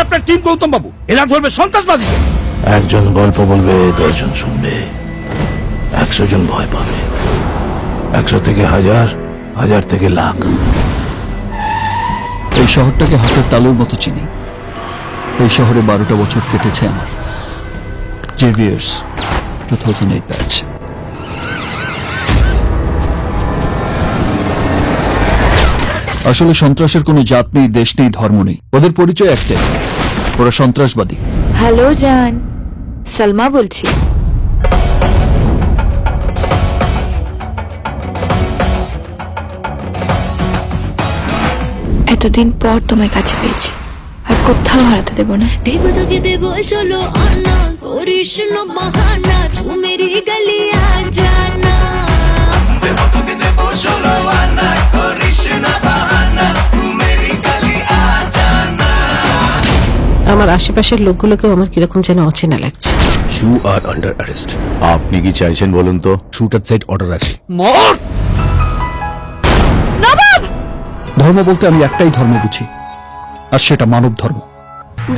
আপনার টিম গৌতম বাবু, এরা ধরবে সন্ত্রাসবাদী। একজন গল্প বলবে, 10 জন শুনবে, 100 জন ভয় পাবে, 100 থেকে 1000, 1000 থেকে লাখ। এই শহরটাকে হাতের তালুর মতো চিনি। এই শহরে 12টা বছর কেটেছে আমার। Xavier's 2008 batch. আসলে সন্ত্রাসের কোনো জাত নেই, দেশ নেই, ধর্ম নেই। ওদের পরিচয় একটাই, ওরা সন্ত্রাসবাদী। হ্যালো জান, সালমা বলছি। এতদিন পর তোমার কাছে পেয়েছি, আর কোথাও হারাতে দেব না। देव তোকে দেব 16 আনা, করিস না বাহানা, তু মেরি গলি আ জানা। দেব তোকে দেব 16 আনা, করিস না বাহানা, তু মেরি গলি আ জানা। আমার আশেপাশের লোকগুলোকেও আমার কিরকম যেন অচেনা লাগছে। You are under arrest. আপনি কি চাইছেন বলুন তো? শুটার সাইড অর্ডার আছে। ধর্ম বলতে আমি একটাই ধর্ম বুঝি, আর সেটা মানব ধর্ম।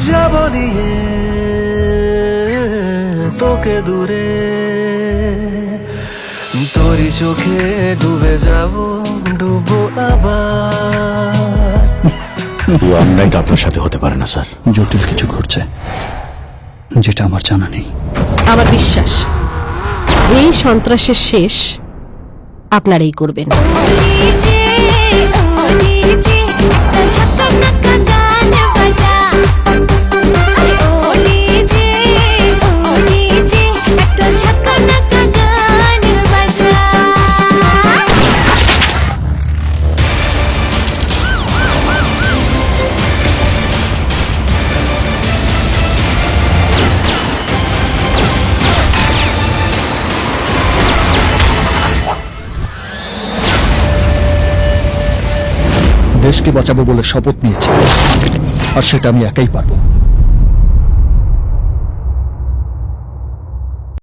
যাব নিয়ে তোকে দূরে, তোরই চোখে ডুবে যাব, ডুবো আবার। এই অন্যায়টা আপনার সাথে হতে পারে না স্যার। জটিল কিছু ঘটছে যেটা আমার জানা নেই। আমার বিশ্বাস এই সন্ত্রাসের শেষ আপনারাই করবেন। डीजे ओ डीजे झक्का नक्का गान बजा। अरे ओ डीजे একটা झक्का नक्का गान बजा। দেশকে বাঁচাবো বলে শপথ নিয়েছি, আর সেটা আমি একাই পারবো।